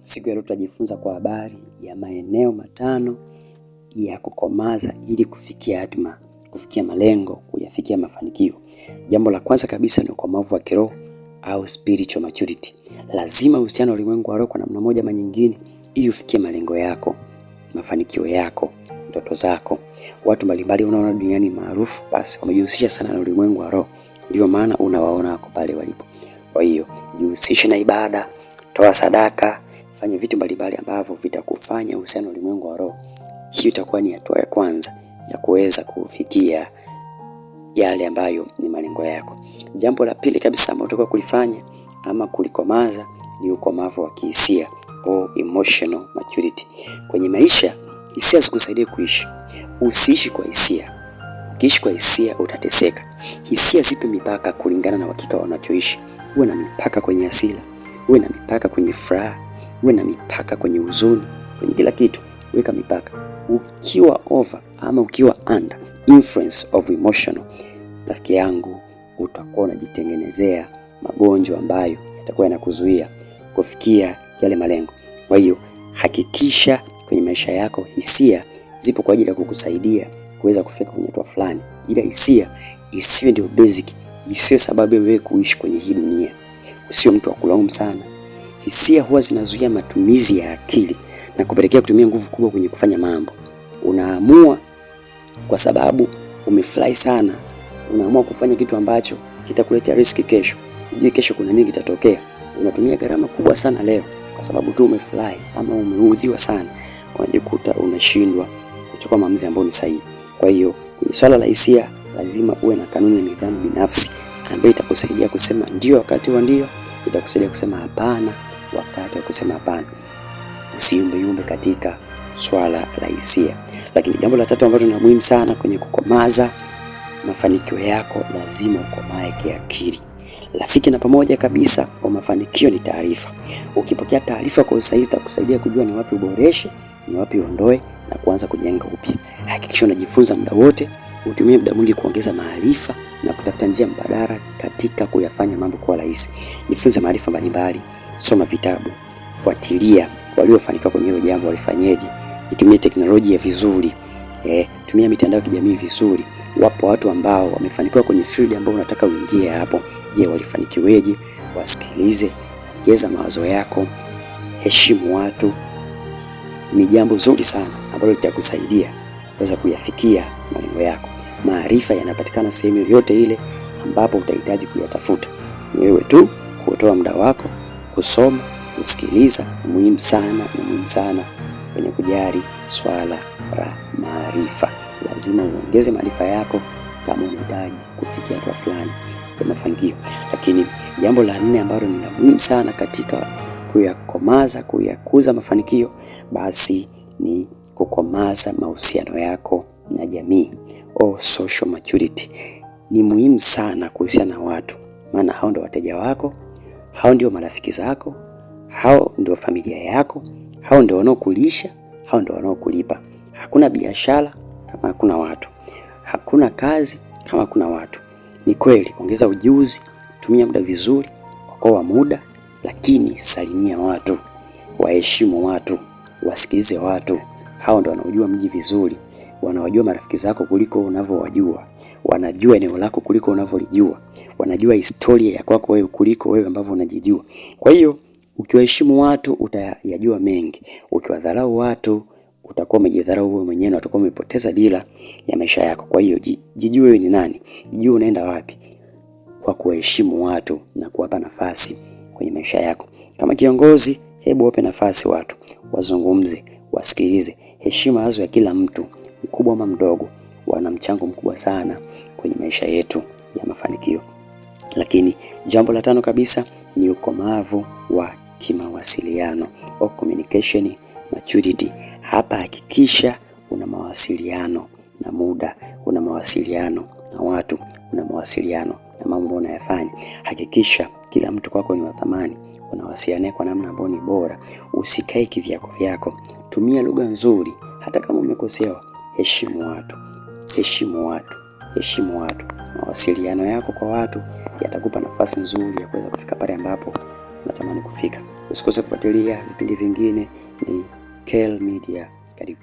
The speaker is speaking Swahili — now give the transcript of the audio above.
Siku ya leo tutajifunza kwa habari ya maeneo matano ya kukomaza ili kufikia hatima, kufikia malengo, kuyafikia mafanikio. Jambo la kwanza kabisa ni ukomavu wa kiroho au spiritual maturity. Lazima uhusiano ulimwengu wa roho kwa namna moja ama nyingine ili ufikie malengo yako, mafanikio yako, ndoto zako. Watu mbalimbali unaona duniani maarufu basi wamejihusisha sana na ulimwengu wa roho. Ndio maana unawaona wako pale walipo. Kwa hiyo, jihusishe na ibada, toa sadaka, fanya vitu mbalimbali ambavyo vitakufanya uhusiano ulimwengu wa roho. Hiyo itakuwa ni hatua ya kwanza ya kuweza kufikia yale ambayo ni malengo yako. Jambo la pili kabisa ambalo unataka kulifanya ama kulikomaza ni ukomavu wa kihisia au emotional maturity. Kwenye maisha, hisia zikusaidie kuishi. Usiishi kwa hisia. Ukiishi kwa hisia utateseka. Hisia zipe mipaka kulingana na uhakika wanachoishi. Uwe na mipaka kwenye hasira, uwe na mipaka kwenye furaha, uwe na mipaka kwenye huzuni, kwenye kila kitu, weka mipaka. Ukiwa over ama ukiwa under influence of emotional, rafiki yangu, utakuwa unajitengenezea magonjwa ambayo yatakuwa yanakuzuia kufikia yale malengo. Kwa hiyo hakikisha kwenye maisha yako hisia zipo kwa ajili ya kukusaidia kuweza kufika kwenye hatua fulani. Ila hisia isiwe ndio basic, isiwe sababu ya wewe kuishi kwenye hii dunia. Usio mtu wa kulaumu sana. Hisia huwa zinazuia matumizi ya akili na kupelekea kutumia nguvu kubwa kwenye kufanya mambo. Unaamua kwa sababu umefurahi sana. Unaamua kufanya kitu ambacho kitakuletea riski kesho. Unajua kesho kuna nini kitatokea. Unatumia gharama kubwa sana leo kwa sababu tu umefurahi ama umeudhiwa sana. Unajikuta unashindwa kuchukua maamuzi ambayo ni sahihi. Kwa hiyo kwenye swala la hisia lazima uwe na kanuni na nidhamu binafsi ambayo itakusaidia kusema ndio wakati wa ndio, itakusaidia kusema hapana wakati wa kusema hapana. Usiyumbe katika swala la hisia. Lakini jambo la tatu ambalo ni muhimu sana kwenye kukomaza mafanikio yako, lazima ukomae kiakili. Rafiki na pamoja kabisa kwa mafanikio ni taarifa. Ukipokea taarifa kwa usahihi itakusaidia kujua ni wapi uboreshe, ni wapi uondoe na kuanza kujenga upya. Hakikisha unajifunza muda wote, utumie muda mwingi kuongeza maarifa na kutafuta njia mbadala katika kuyafanya mambo kuwa rahisi. Jifunze maarifa mbalimbali, soma vitabu, fuatilia waliofanikiwa kwenye hilo jambo walifanyaje. Itumie teknolojia vizuri. Tumia mitandao ya kijamii vizuri. Wapo watu ambao wamefanikiwa kwenye field ambayo unataka uingie hapo. Je, walifanikiweje? Wasikilize, ongeza mawazo yako, heshimu watu. Ni jambo zuri sana ambalo litakusaidia kuweza kuyafikia malengo yako. Maarifa yanapatikana sehemu yoyote ile ambapo utahitaji kuyatafuta. Wewe tu kutoa muda wako kusoma, kusikiliza. Ni muhimu sana kwenye kujali swala la maarifa. Lazima uongeze maarifa yako kama unahitaji kufikia hatua fulani ya mafanikio. Lakini jambo la 4 ambalo ni muhimu sana katika kuyakomaza, kuyakuza mafanikio, basi ni kukomaza mahusiano yako na jamii au social maturity. Ni muhimu sana kuhusiana na watu, maana hao ndio wateja wako, hao ndio marafiki zako, hao ndio familia yako, hao ndio wanaokulisha, hao ndio wanaokulipa. Hakuna biashara kama hakuna watu. Hakuna kazi kama hakuna watu. Ni kweli, ongeza ujuzi, tumia muda vizuri, okoa muda, lakini salimia watu, waheshimu watu, wasikilize watu. Hao ndio wanaojua mji vizuri, wanawajua marafiki zako kuliko unavyowajua, wanajua eneo lako kuliko unavyolijua, wanajua historia ya kwako wewe kuliko wewe ambavyo unajijua. Kwa hiyo ukiwaheshimu watu utayajua mengi. Ukiwadharau watu utakuwa umejidharau wewe mwenyewe na utakuwa umepoteza dira ya maisha yako. Kwa hiyo jijue wewe ni nani, jijue unaenda wapi kwa kuheshimu watu na kuwapa nafasi kwenye maisha yako. Kama kiongozi, hebu wape nafasi watu, wazungumze, wasikilize. Heshima hazo ya kila mtu, mkubwa ama mdogo, wana mchango mkubwa sana kwenye maisha yetu ya mafanikio. Lakini jambo la 5 kabisa ni ukomavu wa kimawasiliano au communication maturity. Hapa hakikisha una mawasiliano na muda, una mawasiliano na watu, una mawasiliano na mambo unayofanya. Hakikisha kila mtu kwako ni wa thamani, unawasiliana kwa namna ambayo ni bora. Usikae kivyako. Tumia lugha nzuri hata kama umekosewa. Heshimu watu. Mawasiliano yako kwa watu yatakupa nafasi nzuri ya kuweza kufika pale ambapo unatamani kufika. Usikose kufuatilia vipindi vingine. Ni Kheri Media, karibu.